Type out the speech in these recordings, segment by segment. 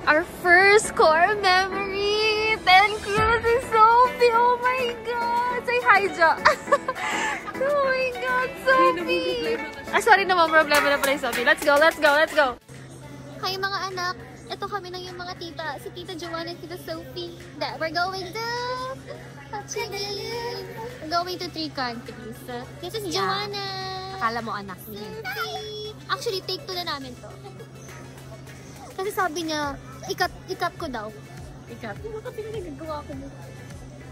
Our first core memory! 10 kilos si Sophie! Oh my God! Say hi, Jo! Oh my God, Sophie! Sorry naman, problema na pala yung Sophie. Let's go, let's go, let's go! Hi mga anak! Ito kami ng yung mga tita. Si Tita Joanna and Tita Sophie. That we're going to... We're going to 3 countries. This is Joanna! Akala mo anak niya. Actually, take 2 na namin to. Kasi sabi niya, ikat ko daw. Ikat? Kasi nagagawa ko mo.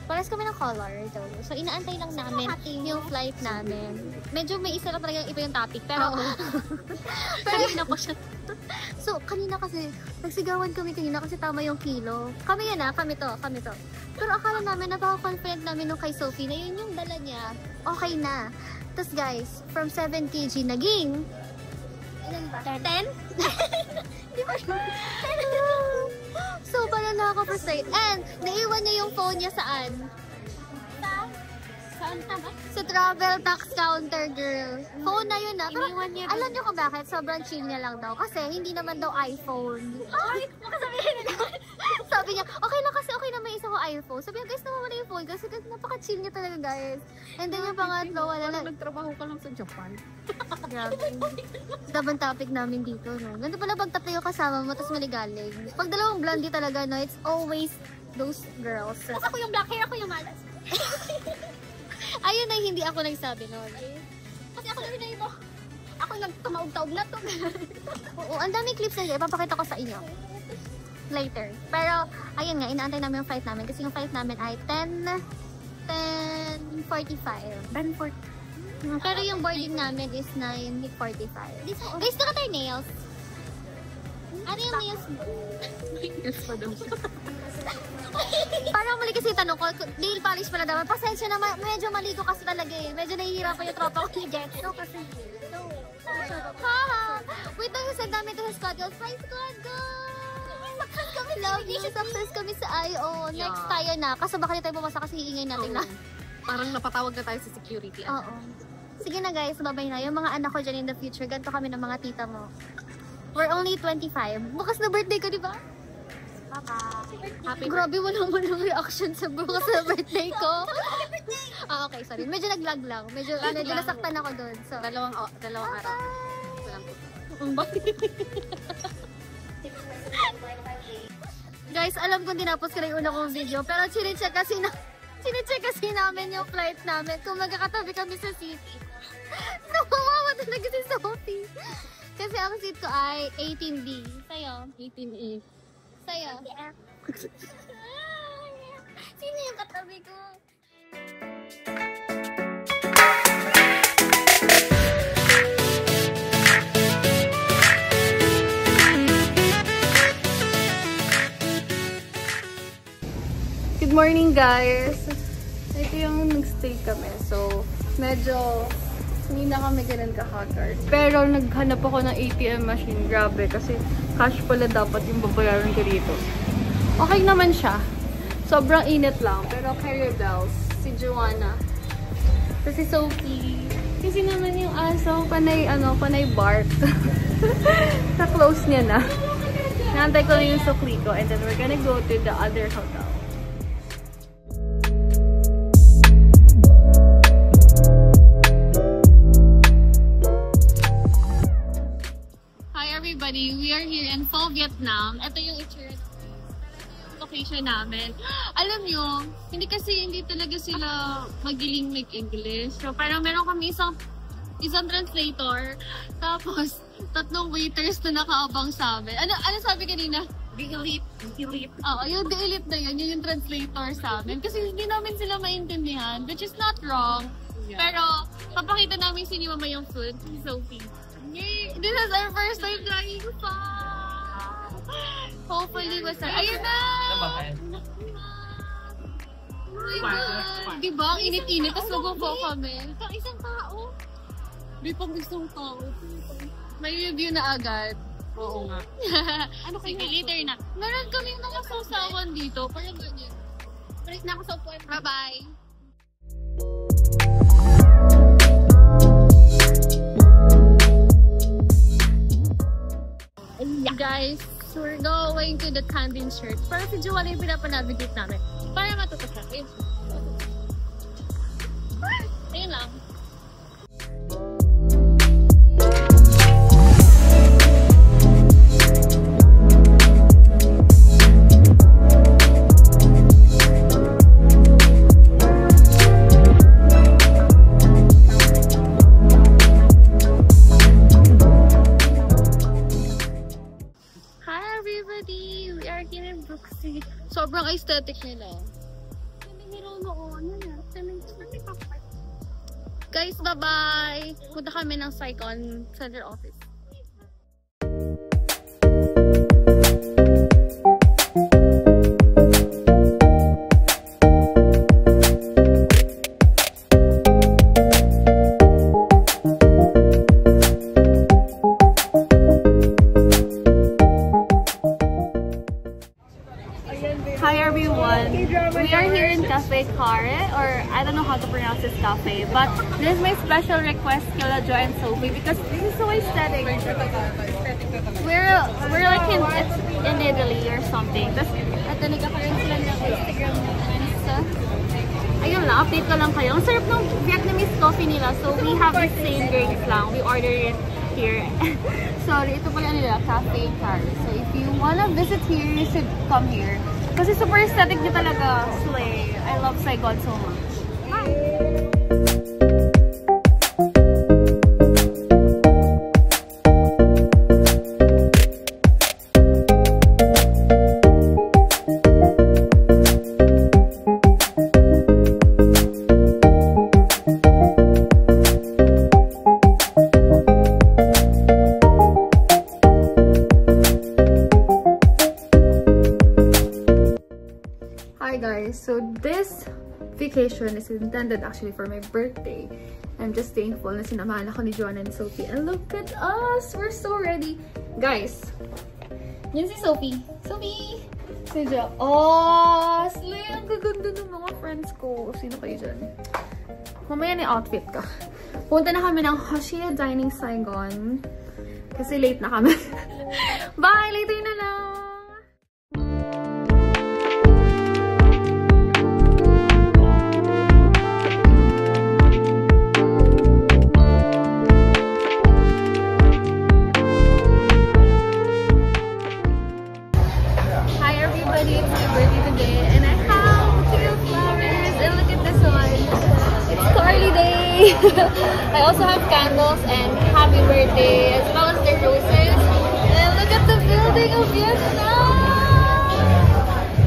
Paras kami ng color daw. So, inaantay lang namin yung flight namin. Medyo may isa lang talagang iba yung topic. Pero, kanina pa siya. So, kanina kasi, nagsigawan kami kanina kasi tama yung kilo. Kami yan kami to. Pero akala namin, napaka-confident namin nung kay Sophie na yun yung dala niya. Okay na. Tapos guys, from 7 kg naging... Ilan ba? 10? Di ba siya? So, pala nakaka-frustrate. And, naiwan niya yung phone niya saan? Saan tama? Sa travel tax counter, girl. Phone na yun Pero, niya alam niyo kung bakit? Sobrang chill niya lang daw. Kasi, hindi naman daw iPhone. Ay, makasabihin na Sabi niya, okay lang kasi okay na may isa ko iPhone. Sabi niya, guys, nawawala yung phone. Kasi napaka-chill niya talaga, guys. And then yung pangatlo, wala na. Nagtrabaho ka lang sa Japan. Grabe. Dabang topic namin dito, no? Ganito pala pag tatlo yung kasama mo, tapos maligaling. Pag dalawang blondie talaga, no? It's always those girls. Tapos ako yung black hair, ako yung malas. Ayun ay hindi ako nagsabi, no? Kasi ako lang ito. Ako yung tumaog-taog na to. Oo, ang daming clips na ipapakita ko sa inyo. Later. Pero, ayun nga, inaantay namin yung flight namin. Kasi yung flight namin ay 10:45. 10:40. Pero yung boarding namin is 9:45. Guys, look at our nails. Ano yung nails? Yes, madam. Parang mali kasi yung tanong ko, nail polish pala daw. Pasensya na, medyo maligo kasi talaga eh. Medyo nahihirapan yung tropa ko ni Jetso kasi. Haha! Wait lang yung namin to sa squad girls. Hi squad girls! Success kami! Love you! Success kami sa IO. Next tayo na. Kaso baka tayo bumasa kasi iingay natin na. Parang napatawag na tayo sa security. Oo. Sige na guys, babay na. Yung mga anak ko dyan in the future, ganito kami ng mga tita mo. We're only 25. Bukas na birthday ko, di ba? Happy Grabe, wala mo ng reaction sa bukas na birthday ko. Okay, sorry. Medyo nag-lag lang. Medyo nasaktan ako doon. So, dalawang araw. Guys, alam ko dinapos ko na yung una kong video. Pero chinecheck kasi namin yung flight namin kung magkakatabi kami sa city. Nawawa talaga si Sophie. Kasi ang seat ko ay 18B. Sa'yo? 18A. Sa'yo? Sino yung katabi ko? Good morning guys! Ito yung nag-stay kami. So, medyo hindi na kami ganun ka-haggard. Pero naghanap ako ng ATM machine. Grabe, kasi cash pala dapat yung babayaran ko dito. Okay naman siya. Sobrang init lang. Pero carrier bells. Si Joanna. Kasi Sophie. Kasi naman yung aso, panay bark. Sa-close niya na. Nantay ko na yung sukli ko. And then we're gonna go to the other hotel. Everybody, we are here in Pho, Vietnam. Ito yung location namin. Alam nyo, hindi talaga sila magiling mag-English. So, parang meron kami isang translator, tapos 3 waiters na nakaabang sa amin. Ano sabi kanina? Delete. Oo, yung delete na yun yung translator sa amin. Kasi hindi namin sila maintindihan, which is not wrong. Yeah. Pero, papakita namin sa inyo mamaya yung food, Sophie. Yay! This is our first time flying pa! Hopefully, basta. Ayun na! Oh my God! Diba? Ang init-init. Tapos mag-po kami. Pang isang tao. Di pang isang tao. May review na agad. Oo nga. Sige, later na. Meron kaming mga sausawan dito. Parang ganyan. Balik na ako sa upuan. Bye-bye! Guys, So we're going to the Tandem Church. Para si Joanna yung pinapanavigate namin. Para matuto siya. Ayun lang. Sobrang aesthetic nila. Guys, bye-bye! Punta kami ng Saigon Center Office. Hi everyone! We are here in Cafe Care, or I don't know how to pronounce this cafe, but this is my special request kila Jo and Sophie because this is so aesthetic. We're like in Italy or something. Tapos, ito nagkakaroon sila ng Instagram na ayun lang, update ko lang kayo. Ang sarap ng Vietnamese coffee nila. So we have the same drinks lang. We ordered it here. Sorry, ito pala nila, Cafe Care. So if you wanna visit here, you should come here. Kasi super aesthetic niya talaga. Slay. I love Saigon so much. Hi! Hi guys, so this vacation is intended actually for my birthday. I'm just thankful na sinamahan ako ni Joanna and Sophie. And look at us! We're so ready! Guys, yun si Sophie. Sophie! Si Jo. Oh! Slay! Ang gaganda ng mga friends ko. Sino kayo dyan? Mamaya na outfit ka. Punta na kami ng Hoshia Dining Saigon. Kasi late na kami. Bye! Later na lang! I also have candles and happy birthday as well as the roses. And look at the building of Vietnam!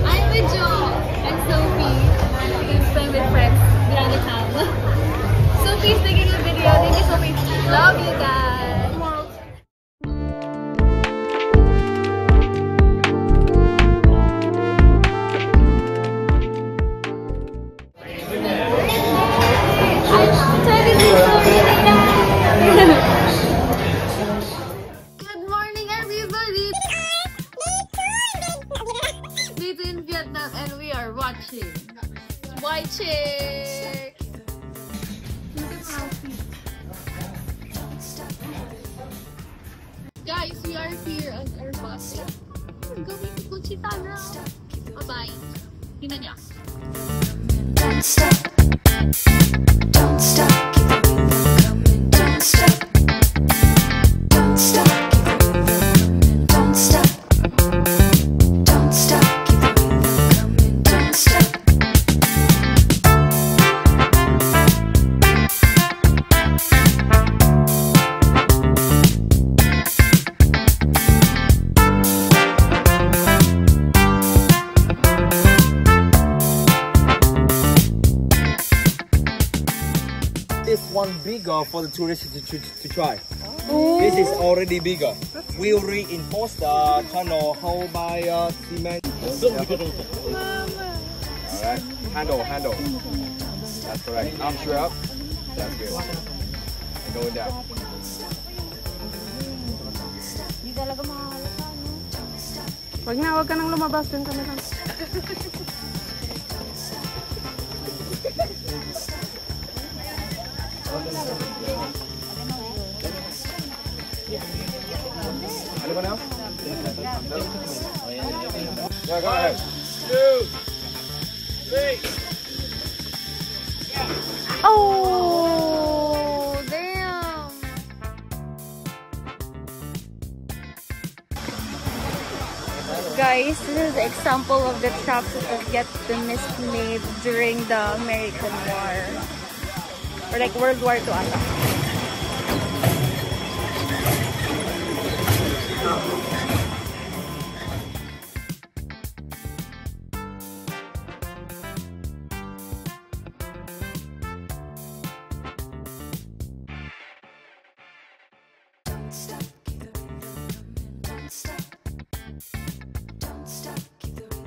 I'm with Jo and Sophie. I'm playing with friends. Sophie's taking a video. Thank you, Sophie. Love you guys. Good morning, everybody! Dito in Vietnam and we are watching White Chick! Guys, we are here at our bus. We're going to Conchitana. Bye-bye. Tingnan niya. Don't stop. Don't stop. Don't stop. Don't stop. Don't stop. Don't stop. Keep the rhythm coming. Don't stop. This one bigger for the tourists to try. Oh. This is already bigger. We'll reinforce the tunnel whole by cement. Alright, handle. That's correct. Arms straight up. That's good. And going down. Wag ka nang lumabas din kami lang. Ano Anyone else? Yeah, go ahead. 2, 3. Oh, damn. Guys, this is the example of the traps that get mismade during the American War. Or like World War II ata.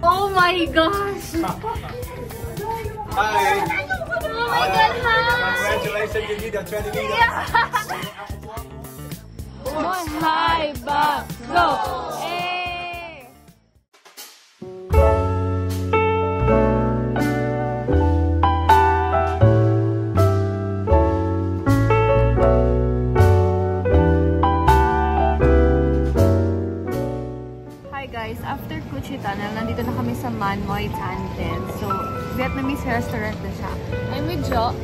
Oh my gosh! Hi. Oh my god, hi! Congratulations, you need a 20 meters. One high back, go! Hey! Hi guys, after Cuchi Tunnel, nandito na kami sa Man Moi Tan Tin. So, Vietnamese restaurant na siya. I'm with Jo.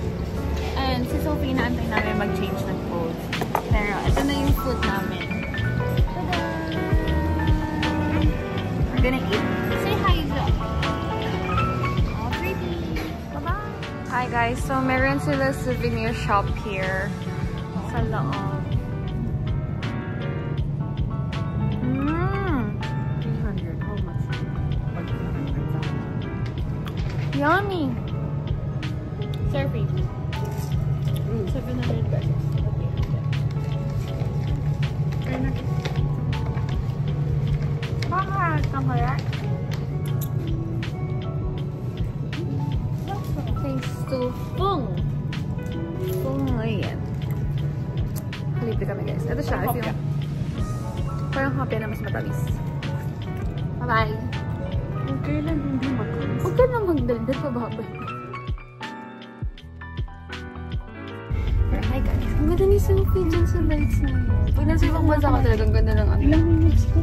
And si Sophie, naantay namin mag-change ng clothes. Pero, ito na yung food namin. Tada! We're gonna eat. Say hi, Jo! Oh, pretty! Bye-bye! Hi guys, so meron sila souvenir shop here sa loob. 300, how much? Yummy! Surfing. 700 pesos. Okay. Bakit? Kamara? Thanks to Pung. Pung, ayan. Halipin kami guys. Ito siya. If yung parang hopya na mas matamis. Bye-bye. Okay lang, hindi matamis. Huwag ka na magdaldal pa babay. Hi guys, ang ganda ni Sophie dyan sa lights na yun. Pag nasa ibang bansa ka talagang ganda ng ano. Ilang minutes ko?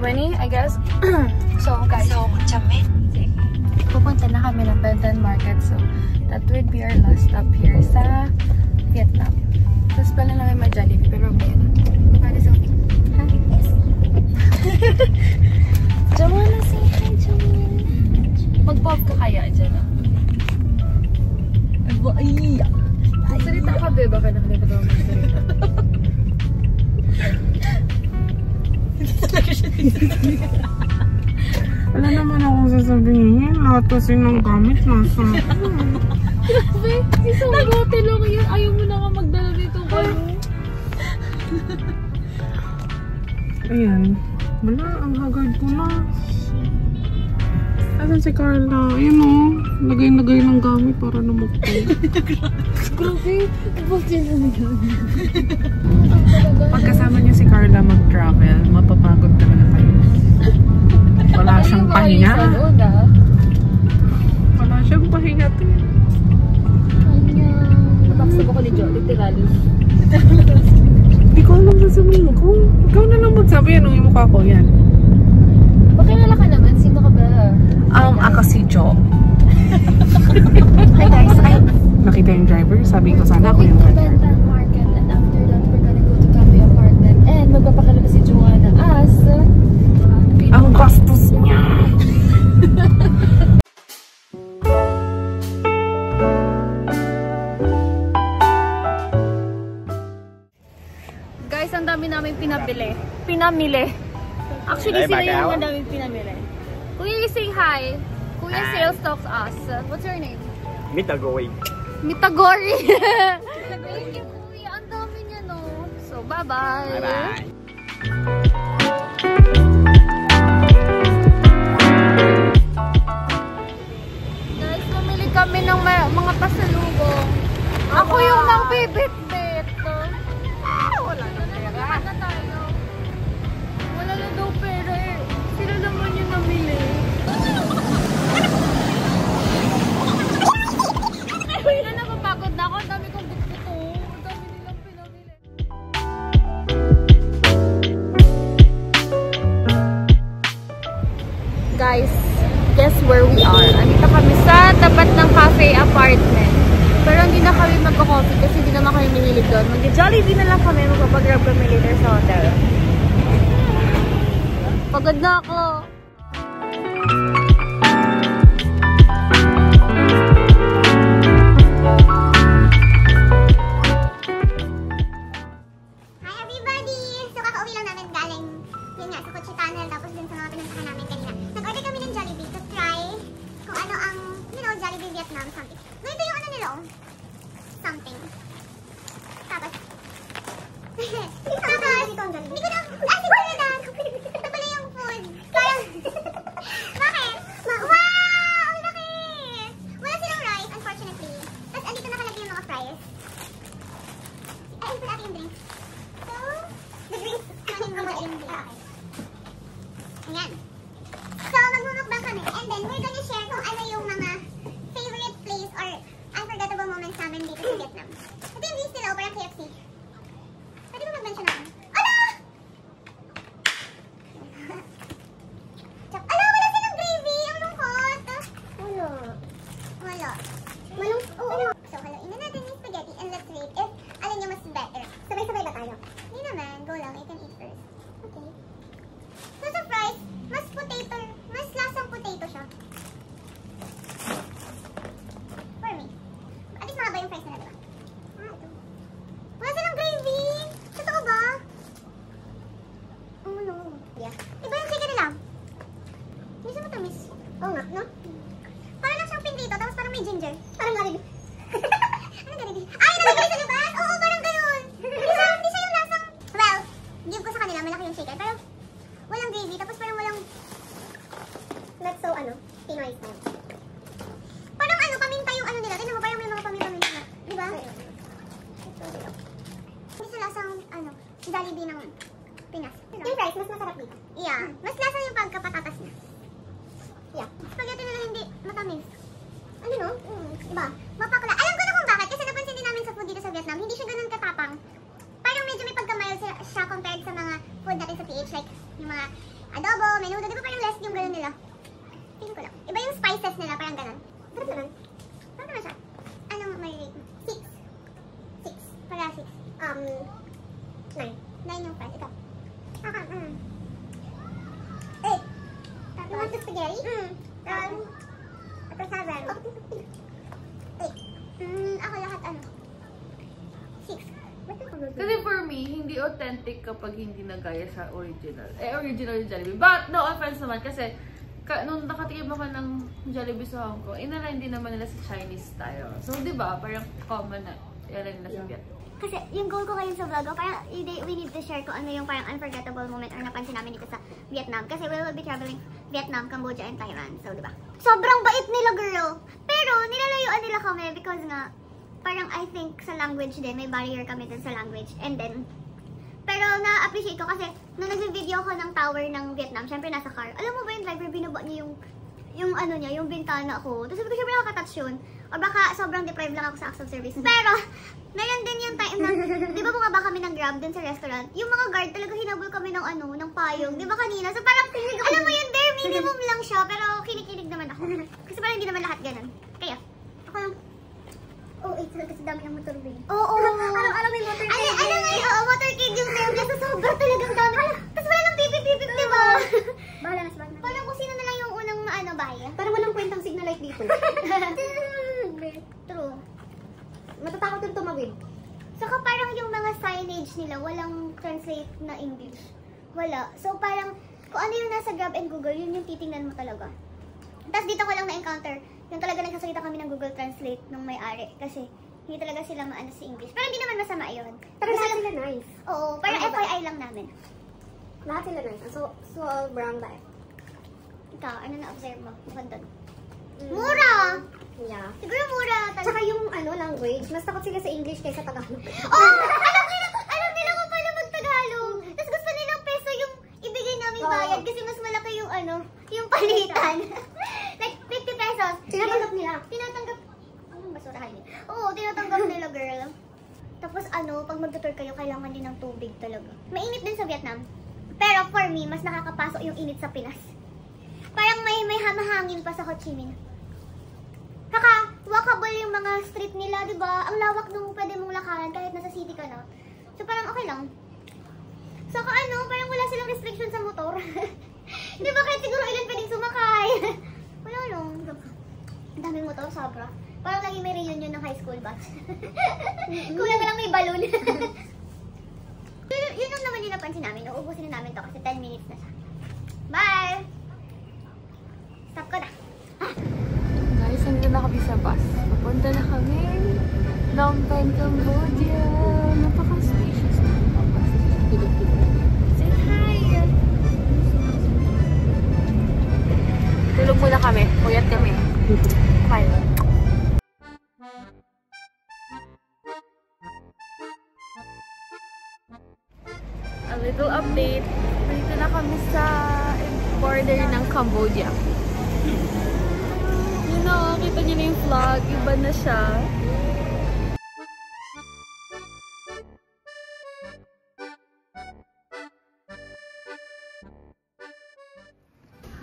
20, I guess. So guys, pupunta na kami ng Benton Market. So that would be our last stop here sa Vietnam. Tapos pala namin ma-Jollibee, pero okay na. Paano Sophie? Ha? Yes. Joanna, say hi, Joanna. Mag-pop ka kaya dyan ah. Ay! Salita ka, be. Baka nakalimutan ako magsalita. Wala naman akong sasabihin. Lahat kasi ng gamit nasa Grabe, isang bote lang yun. Ayaw mo na ka magdala dito kayo. Ayan. Wala, ang hagard ko na. Asan si Carla? Ayan o. Lagay-lagay ng gamit para namukpag. Grabe, tapos din namin yun. Pagkasama niya si Carla mag-travel, mapapagod talaga kayo. Wala siyang pahinga. Wala siyang pahinga. Nabaksag ako ni Jo, literally. Hindi ko alam sasabihin ko. Ikaw na lang magsabi. Anong yung mukha ko? Yan. Pakilala ka naman. Sino ka ba? Ako si Jo. Hi guys, Nakita yung driver. Sabi ko sana ako yung driver. Benton Market, and after that, we're gonna go to Cafe Apartment. And magpapakilala si Joanna as Ang bastos niya! Guys, ang dami namin pinamili. Actually, sila yung ang dami pinamili. Kuya, say hi. Kuya sales talks us. What's your name? Mitagori. Mitagori. Thank you, Kuya. Ang dami niya, no? So, bye-bye. Bye-bye. Guys, mamili kami ng mga pasalubong. Ako yung nang bibit-bit. Wala na pera. Na tayo. Wala na daw pera eh. Sila naman yung namili. Ay, na napapagod na ako. Ang dami kong buto. Ang dami nilang pinamili. Guys, guess where we are? Andito kami sa tapat ng cafe apartment. Pero hindi na kami magko-coffee kasi hindi naman kami mahilig doon. Mag-Jollibee na lang kami, magpapag-grab kami later sa hotel. Pagod na ako. Hi everybody! So kakauwi lang namin galing, yun nga, sa Kotse Tunnel, tapos dun sa mga pinuntahan namin kanina. Nag-order kami ng Jollibee to try kung ano ang, you know, Jollibee Vietnam something. Ganito yung ano nila, oh. Something. Tapos, hindi ko na, siguro na dahil. Ito pala yung food. Parang, bakit? Wow! Ang laki! Wala silang rice, unfortunately. Tapos, andito nakalagay yung mga fries. Ay, ito natin yung drinks. So, the drinks, yung drink. Ayan. So, magmumukbang kami. And then, we're gonna share kung ano yung mga favorite place or unforgettable moments namin dito sa Vietnam. Ito yung list nila, o parang KFC. Pwede ba mag-mention naman? Ala! Ala, wala silang gravy! Ang lungkot! Wala. Wala. Oo. So, haluin na natin yung spaghetti and let's rate if alin yung mas better. Sabay-sabay ba tayo? Hindi naman. Go lang. You can eat first. Okay. So, sa fries, mas potato. Mas lasang potato siya. For me. At least mahaba yung fries nila, diba? Ito. Wala silang gravy! Totoo ba? Oh no. Yeah. Iba yung chicken nila. Hindi siya matamis. Oo nga, no? Parang lang siyang pinrito, tapos parang may ginger. Parang Jollibee. Anong Jollibee? Ay, nalagay sa labas! Oo, parang ganun. Hindi siya yung lasang... Well, give ko sa kanila, malaki yung chicken. Pero, walang gravy, tapos parang walang... Not so, Pinoy style. Parang paminta yung nila. Tignan mo, parang may mga paminta na. Diba? Hindi siya lasang, Jollibee ng Pinas. Yung fries, mas masarap dito. Yeah. Mas lasang yung pagkapatatas niya. Yeah. Spaghetti nila hindi matamis. Ano no? Diba? Mapakla. Alam ko na kung bakit. Kasi napansin din namin sa food dito sa Vietnam, hindi siya ganun katapang. Parang medyo may pagkamild siya compared sa mga food natin sa PH. Like, yung mga adobo, menudo. Diba parang less yung ganun nila? Tingin ko lang. Iba yung spices nila, parang ganun. Sarap naman. Sarap naman siya. Anong may rate? 6. 6. Para 6. 9. 9 yung fries. Ikaw. 8. You want the spaghetti? Ito 7. 8. Ako lahat 6. Kasi for me, hindi authentic kapag hindi nagaya sa original. Original yung Jollibee. But, no offense naman kasi nung nakatikim ako ng Jollibee sa Hong Kong, inalain din naman nila sa Chinese style. So, di ba? Parang common na. Inalain nila sa Vietnam. Kasi yung goal ko ngayon sa vlog, parang we need to share kung ano yung parang unforgettable moment or napansin namin dito sa Vietnam. Kasi we will be traveling Vietnam, Cambodia, and Thailand. So, diba? Sobrang bait nila, girl! Pero, nilalayuan nila kami because nga, parang I think sa language din, may barrier kami din sa language. And then, pero na-appreciate ko kasi nung nag-video ko ng tower ng Vietnam, syempre nasa car. Alam mo ba yung driver, binaba niya yung bintana ko. Tapos sabi ko, syempre nakaka-touch yun. O baka sobrang deprived lang ako sa acts of service. Pero, meron din yung time na, di ba bumaba kami ng Grab dun sa restaurant? Yung mga guard talaga hinabol kami ng ng payong. Di ba kanina? So parang, alam mo yun, bare minimum lang siya. Pero kinikilig naman ako. Kasi parang hindi naman lahat ganun. Kaya, ako lang, oh, it's kasi dami ng motorbike. Oo. Alam mo yung motorcade. Motorcade yung name niya. So, sobrang talagang dami. Tapos wala lang pipip-pipip, di ba? Bahala na. Parang kung sino na lang yung unang bahay. Parang walang kwentang signal light dito. True. Matatakot yung tumawid. Saka parang yung mga signage nila, walang translate na English. Wala. So, parang kung ano yung nasa Grab and Google, yun yung titingnan mo talaga. Tapos dito ko lang na-encounter yung talaga nagsasalita kami ng Google Translate nung may-ari kasi hindi talaga sila maano sa English. Pero hindi naman masama yun. Pero lahat sila nice. Oo, parang FYI lang namin. Lahat sila nice. So brown ba? Ikaw, ano na-observe mo? Maganda. Mura! Yeah. Siguro mura talaga. Tsaka yung language, mas takot sila sa English kaysa Tagalog. Alam nila kung paano mag-Tagalog. Tapos gusto nilang peso yung ibigay namin bayad kasi mas malaki yung yung palitan. Like 50 pesos. Tinatanggap nila. Anong basurahan niya? Oo, tinatanggap nila, girl. Tapos pag mag-tour kayo, kailangan din ng tubig talaga. Mainit din sa Vietnam. Pero for me, mas nakakapasok yung init sa Pinas. Parang yung may hamahangin pa sa Ho Chi Minh. Walkable yung mga street nila, di ba? Ang lawak nung pwede mong lakaran kahit nasa city ka na. So parang okay lang. Saka parang wala silang restriction sa motor. Di ba kahit siguro ilan pwedeng sumakay? Wala lang. Ang daming motor, sobra. Parang lagi may reunion ng high school batch. Kulang na lang may balloon. Yun lang naman yung napansin namin. Uubusin na namin to kasi 10 minutes na siya. Bye! Stop ko na. Guys, nandun na kami sa bus. Papunta na kami. Phnom Penh, Cambodia. Napaka-spacious na yung bus. Say hi! Tulog muna kami. Puyat kami. Bye. A little update. Dito na kami sa border ng Cambodia. Yun o, kita niyo na yung vlog. Iba na siya.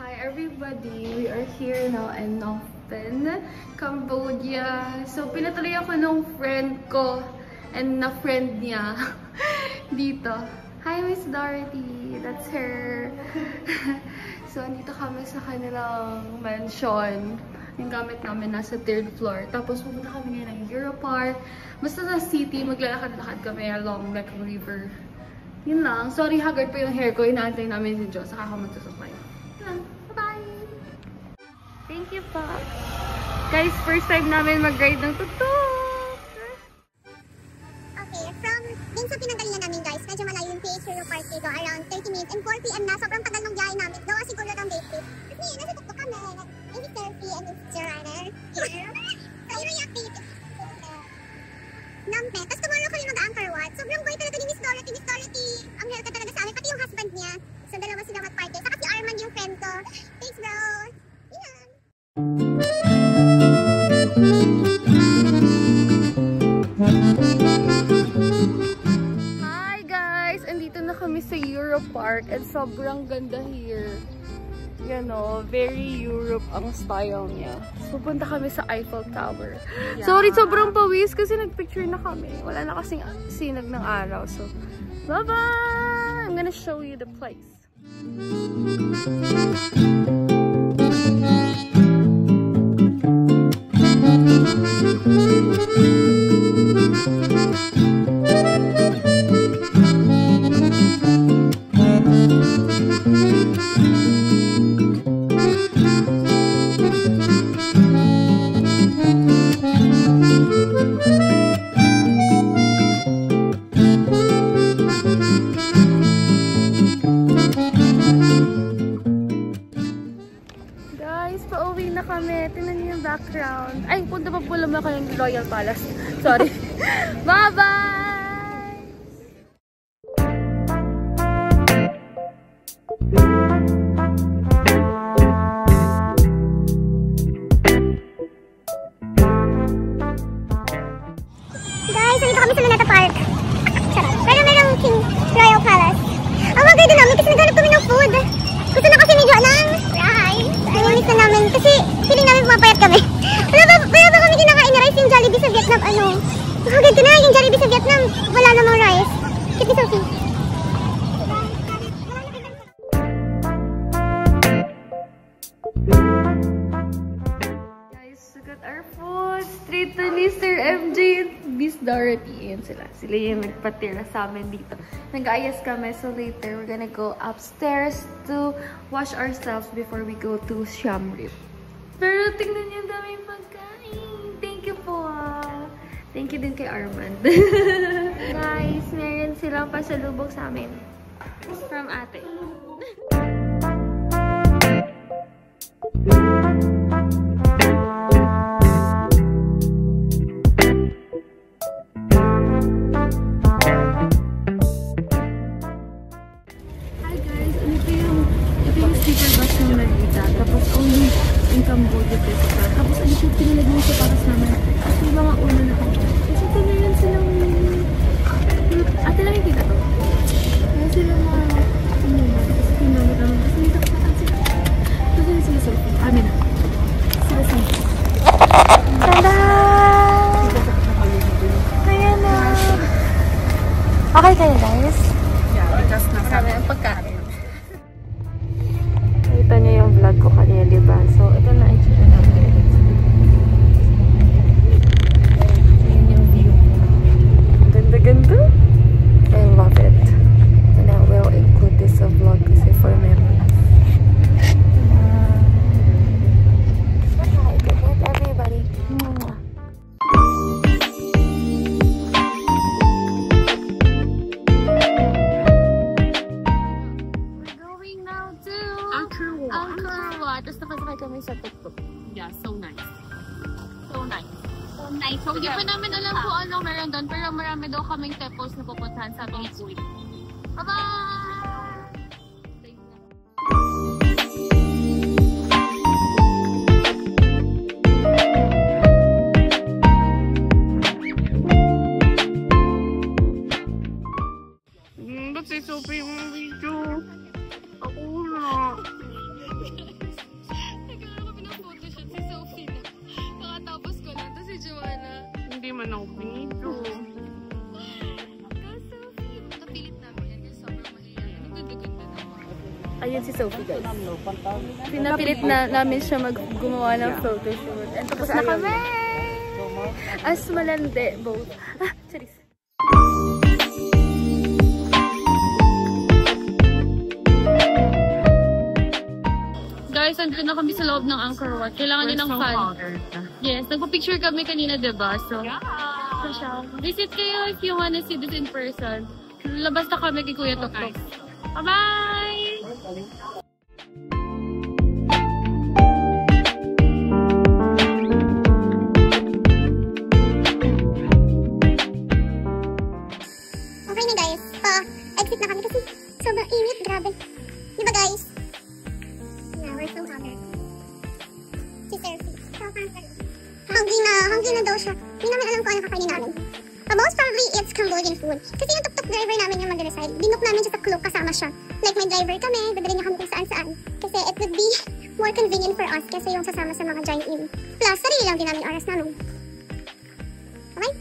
Hi everybody! We are here now in Phnom Penh, Cambodia. So, pinatuloy ako nung friend ko and na friend niya dito. Hi, Miss Dorothy! That's her! So, andito kami sa kanilang mansion. Yung gamit namin nasa 3rd floor. Tapos, pupunta kami ngayon ng Europark. Basta sa city, maglalakad-lakad kami along like river. Yun lang. Sorry, haggard pa yung hair ko. Inaantay namin si Jo. Saka ako magsusupay. Yun lang. Bye-bye! Thank you pa! Guys, first time namin mag-ride ng tutok! Din sa pinanggalingan namin guys, medyo malayo yung PH Europark dito, around 30 minutes and 4 PM na, sobrang tagal ng biyahe namin. Gawa siguro ng day trip. Kasi nasa tuktok kami, maybe selfie and Mr. Runner. So yun yung activity. Phnom Penh. Tapos tomorrow kami mag-Angkor Wat. Sobrang boy talaga ni Miss Dorothy. Miss Dorothy, ang help ka talaga sa amin. Pati yung husband niya. So dalawa sila mag-party. Saka si Arman yung friend ko. Thanks bro! Yan! Kami sa Europark and sobrang ganda here. Yan o, very Europe ang style niya. Pupunta kami sa Eiffel Tower. Yeah. Sorry, sobrang pawis kasi nagpicture na kami. Wala na kasing sinag ng araw. So, bye-bye! I'm gonna show you the place. Pauwi na kami. Tingnan niyo yung background. Ay, punta pa pula mo kayong Royal Palace. Sorry. Bye-bye! Guys, nandito kami sa Luneta Park. Charot. Pero merong King Royal Palace. Ang mga ganda namin kasi naghanap kami ng food. Gusto na kasi medyo ng rice. Ayunis na namin kasi feeling namin pumapayat kami. Wala ba kami kinakain na rice yung Jollibee sa Vietnam? Nakaganda na yung Jollibee sa Vietnam. Wala namang rice. Kitty Sophie. Guys, look at our food. Straight to Mr. MJ and Miss Dorothy. Ayan sila. Sila yung nagpatira sa amin dito. Nag-ayos kami. So later, we're gonna go upstairs to wash ourselves before we go to Siem Reap. Pero tingnan niyo, ang daming pagkain. Thank you po. Thank you din kay Armand. Guys, meron silang pasalubog sa amin. From ate. In Cambodia Festival. Tapos ano siya, pinalagay siya para sa namin. Kasi yung mga una na kami. Kasi ito meron silang... Ate lang yung kita to. Meron silang mga... Kasi pinamit namin. Kasi may takpatan sila. Kasi sila sa Okay tayo, guys. Yeah, because nasa Ang pagkain. Nakita niyo yung vlog ko kanina, diba? So, ito na yung chicken nuggets. Ayan yung view. Ganda-ganda. I love it. And I will include this sa vlog kasi for memories. Hi, good night, everybody. Tapos nakasakay kami sa tuk-tuk. Yeah, so nice. So nice. So nice. So, hindi pa namin alam kung anong meron doon, pero marami daw kaming temples na pupuntahan sa ating Uy. Bye-bye! Ba't si Sophie yung video? Ako na. Hindi man ako pinito. Ayun si Sophie, guys. Pinapilit na namin siya gumawa ng photoshoot. And tapos na kami! As malandi, both. Ah, charis. Guys, andun na kami sa loob ng Angkor Wat. Kailangan nyo ng fan. Yes, nagpa-picture kami kanina, diba? So, visit kayo if you wanna see this in person. Labas na kami kay Kuya Tok-Tok. Bye-bye! Okay na guys, exit na kami kasi sobrang init, grabe. Diba guys? Yeah, we're so hungry. Si Selfie. So hungry. Hungry na daw siya. Hindi namin alam kung ano kakainin namin. Most probably it's Cambodian food. Kasi yung tuk-tuk driver namin yung mag-reside. Binook namin siya sa Klook, kasama siya. Like may driver kami, dadalhin niya kami kung saan-saan. Kasi it would be more convenient for us kasi yung sasama sa mga join-in. Plus, sarili lang din namin oras namin. Okay?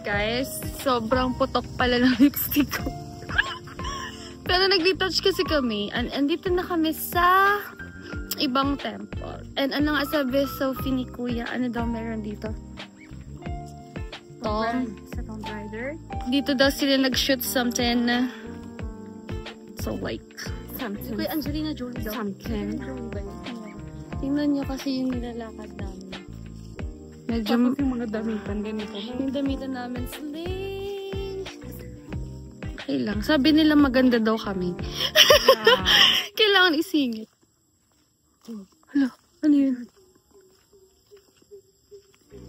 Guys, sobrang putok pala ng lipstick ko. Pero nag-detouch kasi kami. Andito na kami sa ibang temple. And ano nga sabi Sophie ni Kuya, ano daw meron dito? Tom. Sa Tomb Raider? Dito daw sila nag-shoot something. So like, Something. Kuya Angelina Jolie daw. Something. Tingnan niyo kasi yung nilalakad namin. Medyo yung mga damitan ganito. Yung damitan namin, sling. Okay lang. Sabi nila maganda daw kami. Kailangan isingit. Hala, ano yun?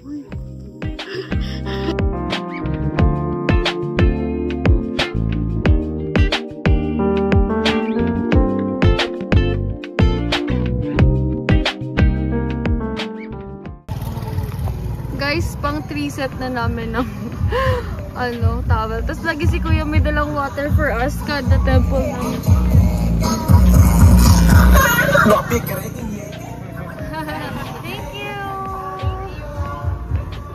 Uy. Guys, pang 3 set na namin ng towel. Tapos lagi si Kuya may dalang water for us kada temple namin. Thank you!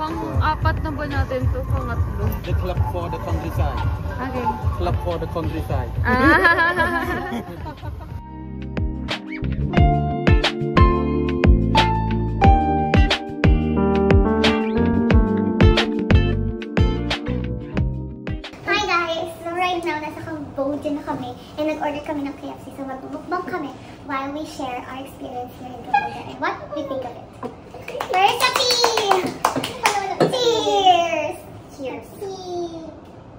Pang-4 na ba natin to? Pang-3. The club for the countryside. Okay. Club for the countryside. Cambodia na kami and nag-order kami ng KFC. So mag-mukbang kami while we share our experience here in Cambodia and what we think of it. First, cheers! Cheers!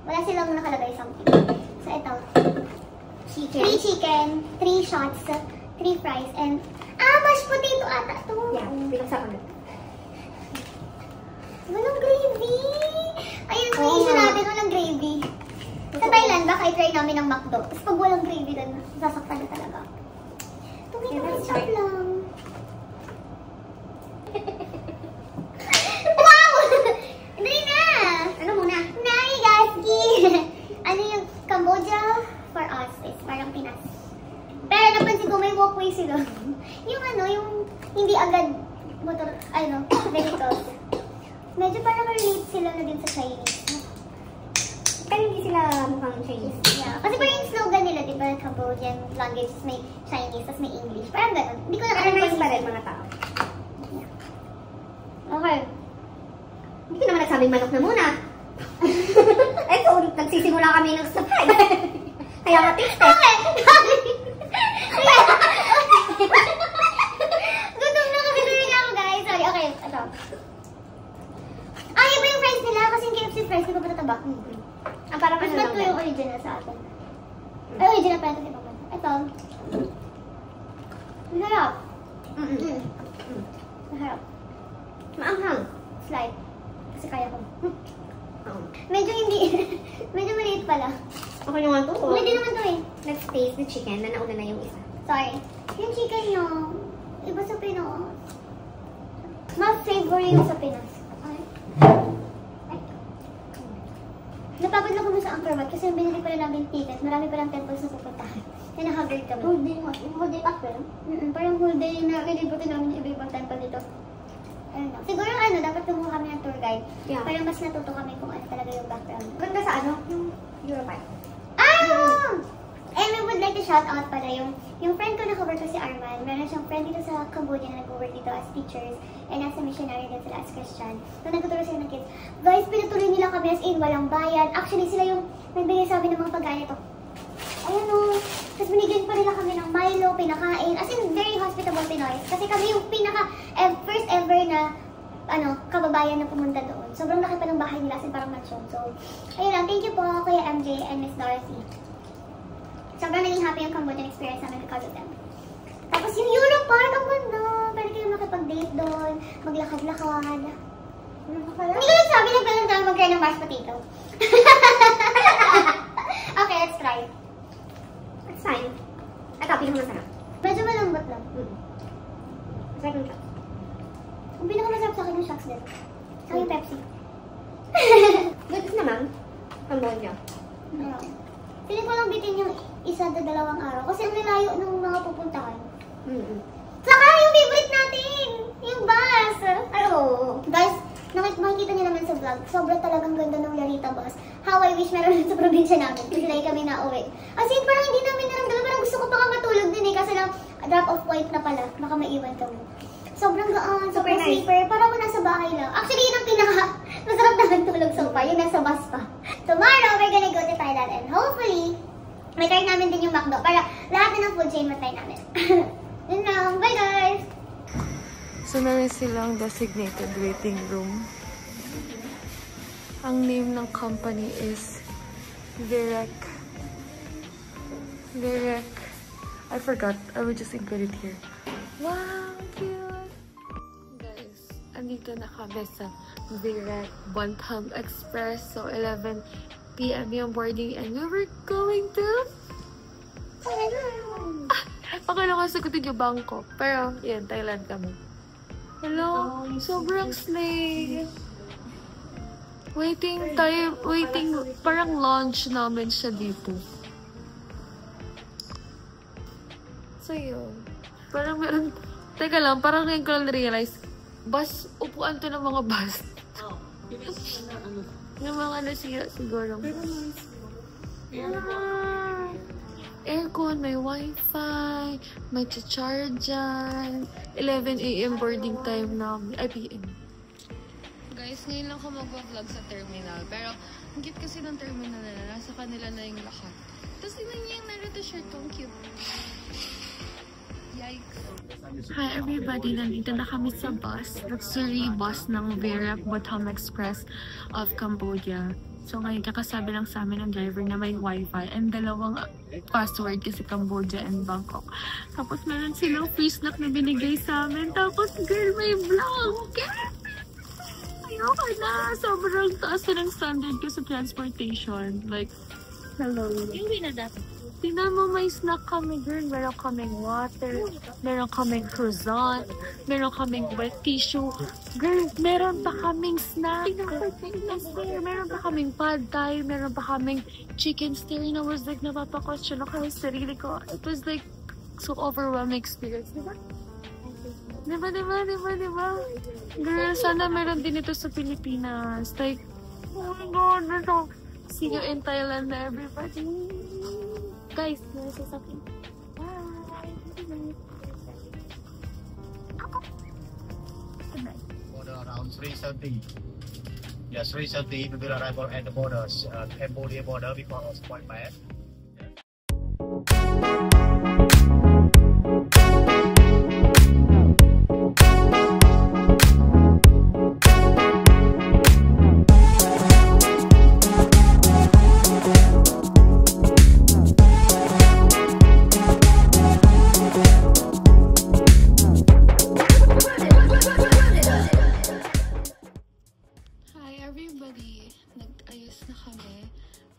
Wala silang nakalagay something. So ito, 3 chicken, 3 shots, 3 fries, and mashed potato ata to. Yeah, binasa ko na. Walang gravy! Ayun, may issue natin, walang gravy. Sa Thailand, baka i-try namin ng McDo. Tapos pag walang gravy doon, sasaktan na talaga. Tumito ka shop lang. Wow! Dali na! Ano muna? Naigaski! Ano yung Cambodia for agad vehicles. Medyo parang relate sila na din sa Chinese. Pero hindi sila mukhang Chinese. Yeah. Kasi parang yung slogan nila, di ba, Cambodian language, may Chinese, tapos may English. Parang gano'n. Hindi ko na Parang nice pa rin mga tao. Okay. Hindi ko naman nagsabing manok na muna. Eto, nagsisimula kami ng sapay. Kaya matiste. Okay! Gutom na kasi tuloy na ako, guys. Sorry, okay. Ito. Ah, iba yung fries nila kasi yung KFC fries, di ba matataba? Ang parang Mas ano ba't lang ko yung original sa atin? Ay, original pa ito, di ba? Ito. Masarap. Masarap. maanghang. Slide. Kasi kaya ko. Oo. Medyo hindi, medyo maliit pala. Okay naman to. Pwede naman to eh. Let's taste the chicken na nauna na yung isa. Sorry. Yung chicken nyo, iba sa Pinas. Mas savory yung sa Pinas. Ay. Napagod lang kami sa Angkor Wat kasi yung binili pala namin ticket, marami palang temples na pupuntahan. Kaya nakaguard kami. Whole day after? Parang whole day na kinibutin namin yung iba-ibang temple dito. Ayun lang. Siguro dapat kumuha kami ng tour guide. Yeah. Para mas natuto kami kung ano talaga yung background. Ganda sa ano? Yung Europark. Ah! And we would like to shout out pala yung friend ko na cover ko si Arman. Meron siyang friend dito sa Cambodia na nag-work dito as teachers and as a missionary din sila as Christian. So nagtuturo sila ng kids. Guys, pinatuloy nila kami as in walang bayad. Actually, sila yung nagbigay sa amin ng mga pagkain ito. Ayan o. Tapos binigyan pa nila kami ng Milo, pinakain. As in, very hospitable Pinoy. Kasi kami yung first ever na kababayan na pumunta doon. Sobrang laki pa ng bahay nila, as in parang mansion. So, ayun lang. Thank you po Kuya MJ and Miss Dorothy. Sobrang naging happy yung Cambodian experience namin because of them. Tapos yung Europark, ang ganda. Pwede kayo makipag-date doon, maglakad-lakad. Hindi ko lang sabi na pwede tayo mag-try ng mashed potato. Okay, let's try. It's fine. Ito, pinakamasarap. Medyo malambot lang. Second shot. Ang pinakamasarap sa akin yung shocks din. Sa yung Pepsi. Good naman. Cambodia. Feeling ko lang bitin yung isa na 2 araw. Kasi ang lalayo ng mga pupuntahan. Saka yung favorite natin! Yung bus! Ay, oo. Guys, makikita niyo naman sa vlog. Sobrang talagang ganda ng Larita bus. How I wish meron sa probinsya namin. Kasi lagi kami na-uwi. As in, parang hindi namin naramdaman. Parang gusto ko pa matulog din eh. Kasi lang, drop off point na pala. Baka maiwan kami. Sobrang gaan, sobrang nice. sleeper. Parang ako nasa bahay lang. Actually, yun ang masarap na tulog so far. Yung nasa bus pa. Tomorrow, we're gonna go to Thailand and hopefully, may try namin din yung McDo para lahat na ng food chain matry namin. Yun lang. Bye guys! So, meron silang designated waiting room. Ang name ng company is Virek. I forgot. I will just include it here. Wow, cute! Guys, andito na kami sa Virek Bontham Express. So, 11 PM yung boarding and we were going to Thailand. Akala ko sagutin yung Bangkok. Pero, yan, Thailand kami. Hello? Sobrang slay. Waiting, parang launch namin siya dito. So, yun. Parang meron, teka lang, parang ngayon ko lang na-realize, bus, upuan to ng mga bus. Yung mga nasira siguro. Aircon, may wifi, may charge dyan. 11 AM boarding time namin. Ay, PM. Guys, ngayon lang ako mag-vlog sa terminal. Pero, ang cute kasi ng terminal na nasa kanila na yung lahat. Tapos, tingnan niyo yung Naruto shirt ko. Ang cute. Yikes. Hi everybody! Nandito na kami sa bus. Luxury bus ng Virek Bontham Express of Cambodia. So ngayon, kakasabi lang sa amin ng driver na may wifi and 2 password kasi Cambodia and Bangkok. Tapos meron silang free snack na binigay sa amin. Tapos girl, may vlog! Ayoko na! Sobrang taas na ng standard ko sa transportation. Like, hello. Hindi na dapat. Tingnan mo, may snack kami, girl. Meron kaming water, meron kaming croissant, meron kaming wet tissue. Girl, meron pa kaming snack. Meron pa kaming pad thai, meron pa kaming chicken stir. And I was like, napapa-question ako sa sarili ko. It was like, so overwhelming experience. Diba? Diba? Girl, sana meron din ito sa Pilipinas. Like, oh my God, see you in Thailand na everybody. Guys, nasa something. Bye. Good night. Border around 3:30. Yes, 3:30 we will arrive at the borders, Cambodia border before Point Bad.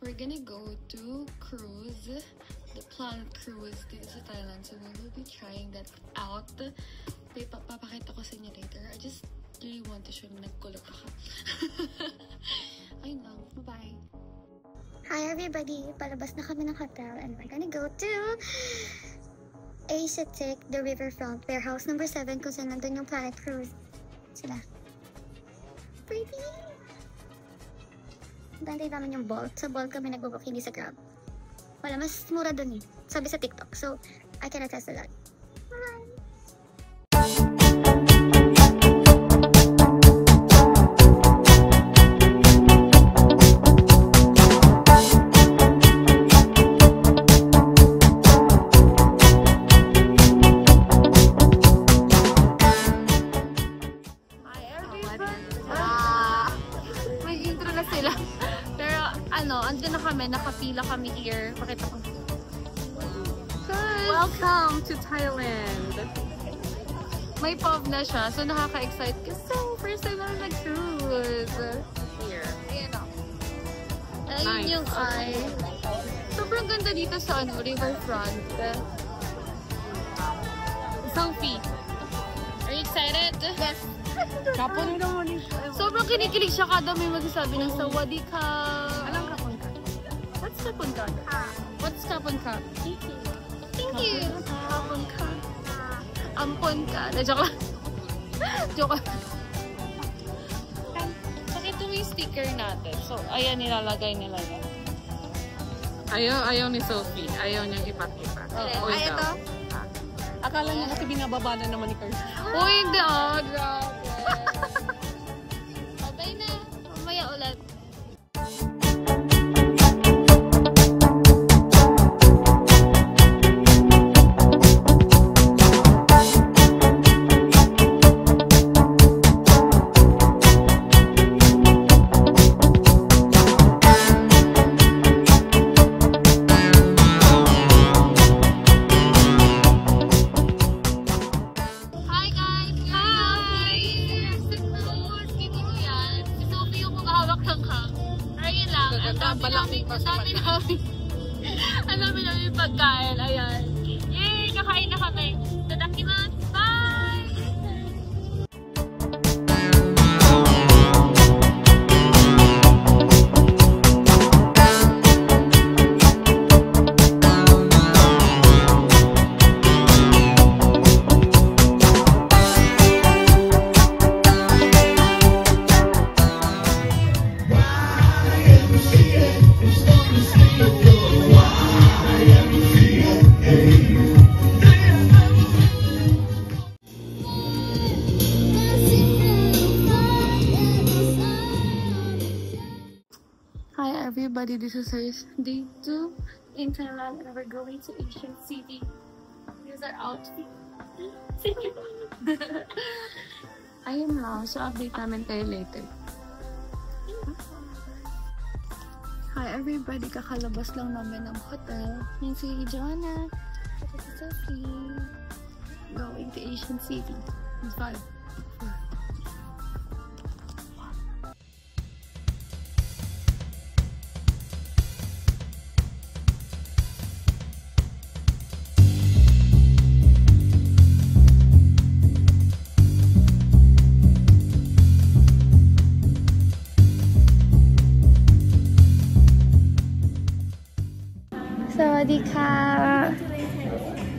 We're gonna go to cruise, the Planet Cruise dito sa Thailand. So we will be trying that out. Papakita ko sa inyo later. I just really want to show you nagkulot ako. Ayun lang. Bye-bye. Hi everybody! Palabas na kami ng hotel and we're gonna go to Asiatic, the riverfront, warehouse number 7 kung saan nandun yung Planet Cruise. Sila. Pretty! Dantay namin yung Bolt. Sa Bolt kami nag-book, hindi sa Grab. Wala, mas mura dun eh. Sabi sa TikTok. So, I can attest to that. Bye! Andun na kami, nakapila kami here. Pakita ko. Welcome to Thailand! May pub na siya, so nakaka-excite kasi first time na nag-cruise. Here. Ayan o. Ayun Nice. yung eye. Sobrang ganda dito sa riverfront. Sophie, are you excited? Yes. Kapon naman ito. Sobrang kinikilig siya kada may magsasabi ng sawadee ka. Anong kapon ka? What's kapon ka? What's kapon ka? Thank you. Kapon ka. Ampon ka. Joke lang. Joke lang. Pakita mo yung sticker natin. So, ayan, nilalagay nila yan. Ayaw ni Sophie. Ayaw niyang ipakita. O, Ay, ito? Akala niya kasi binababa na naman ni Carson. Oh, hindi ah. Grabe. Babay na. Mamaya ulit. Ang dami namin pagkain. Ayan. Yay! Nakain na kami. Tadakimasu! Bye! Everybody, this is our day 2 in Thailand and we're going to Asian City. Here's our outfit. Ayun lang, so update namin kayo later. Hi everybody, kakalabas lang namin ng hotel. Yung si Joanna, at si Sophie, going to Asian City. It's 5. Sawadee ka.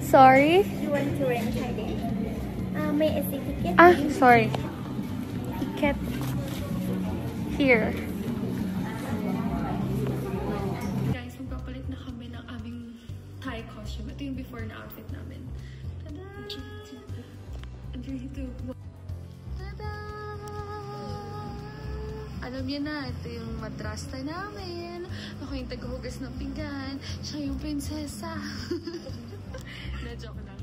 Sorry? You want to rent Thai day? May essay ticket. Ah, sorry. Ticket. Here. Guys, magpapalit na kami ng aming Thai costume. Ito yung before na outfit namin. Tada! Tada! Alam niyo na, ito yung madrasta namin. Ako yung tagahugas ng pinggan. Siya yung prinsesa. Na-joke lang.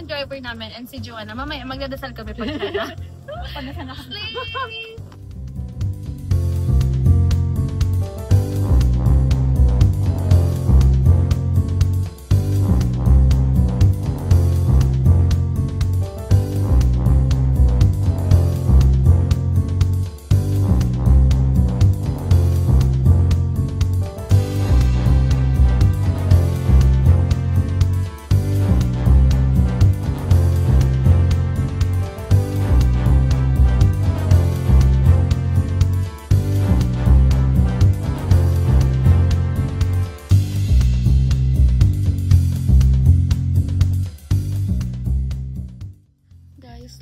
Driver namin and si Joanna. Mamaya magdadasal kami pag na. Pagdasal na kami.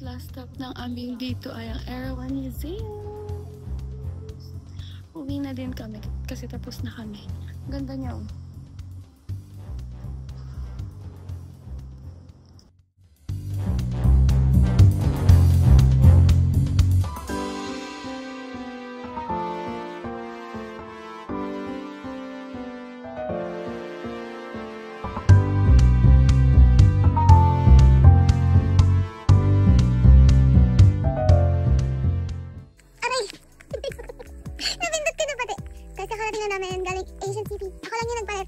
Last stop ng aming dito ay ang Erawan Museum. Uwi na din kami kasi tapos na kami. Ganda niya, oh. Namin galing Asian City. Ako lang yung nagpalit.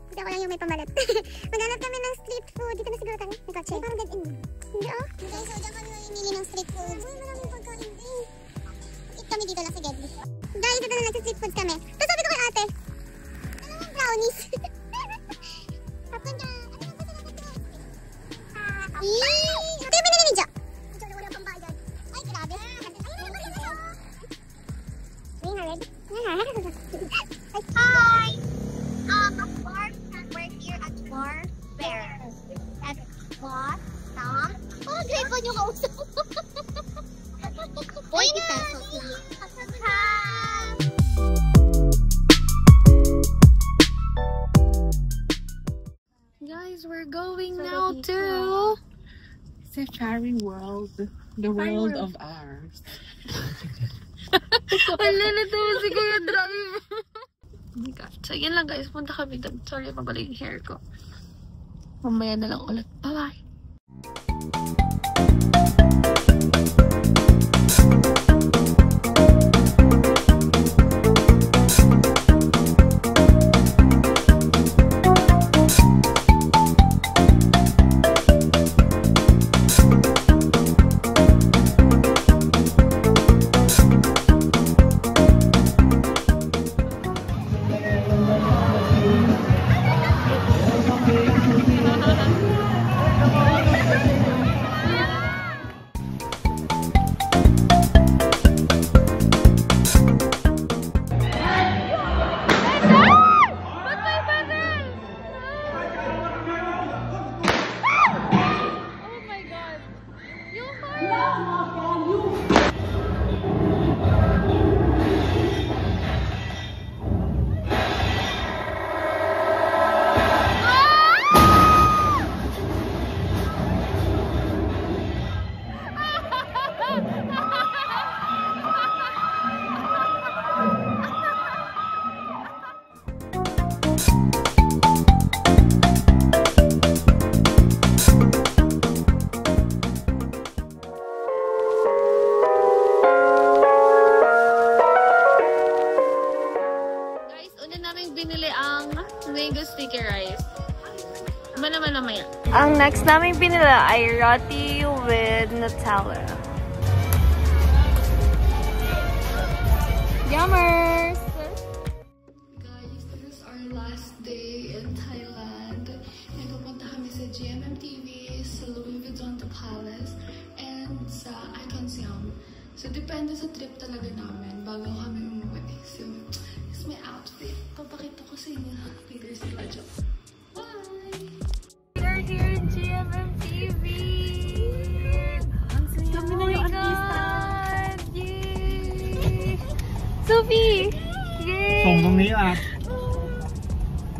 Hindi ako lang yung may pamalit. Maghanap kami ng street food. Dito na siguro kami. May kotse. Parang dead end. Hindi oh. Okay, so diyan kami mamimili ng street food. Uy, maraming pagkain din. Eat kami dito lang sa Gedli. Guys, dito na lang sa street food kami. Tapos sabi ko kay ate, ano yung brownies? Tapos na, ano yung gusto naman ito? Ito yung binili ni Jo. Jo, wala pang bayad. Ay, grabe. Ayun na yung bayad. 300. Hi! We're here at Bar Fair. At what? Parang grade pa niyo kausap. 40 pesos lang. Guys, we're going now to Safari World. The world of ours. Wala na to si Kuya Drive. Oh my gosh. So, yun lang guys. Punta kami doon. Sorry, magulo yung hair ko. Mamaya na lang ulit. Bye-bye! Ang next naming pinila ay roti with Nutella. Yummers! Guys, this is our last day in Thailand. And GMM TV, sa Louis Vuitton Palace, and sa Iconsiam. So, depende sa trip talaga namin bago kami umuwi. So, it's my outfit. Papakita ko sa inyo. Later sa Radyo. Bye! We're here in GMM TV! Kami na yung artista! Yay! Sophie! Yay! Sombong niya.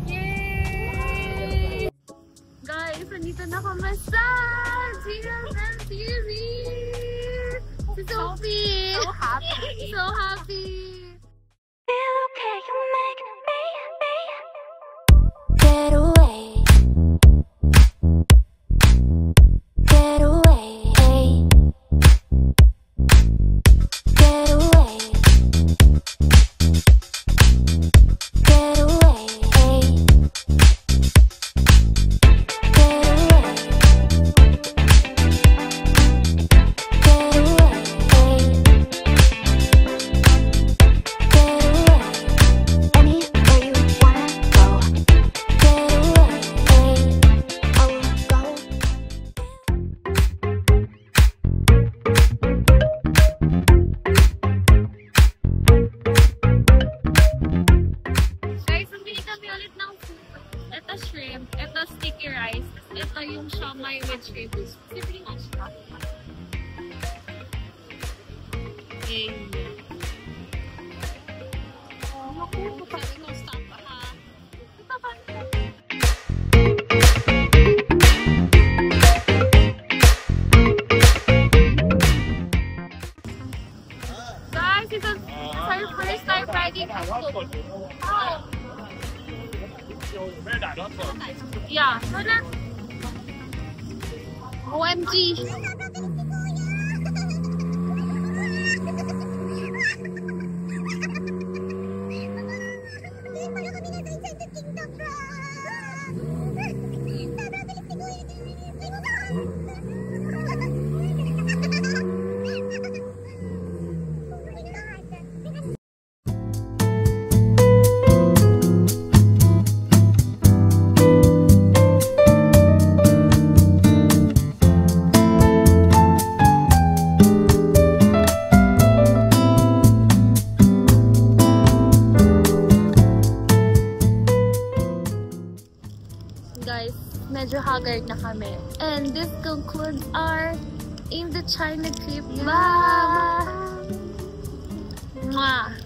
Yay! Guys, nandito na kami sa GMM TV! Si Sophie! So happy! So happy! Feel okay, you make me get away. Get away. Get away. Get away. Guys, bumili kami ulit ng food. Ito shrimp, ito sticky rice, ito yung siomai with shrimp. Simple nga siya. Yay! Naku, sabi ko stop pa ha. Ito pa. Guys, it's our first time riding a food. Oh. Yeah, so na. OMG. Guys, medyo haggard na kami. And this concludes our In the China trip. Bye! Mwah!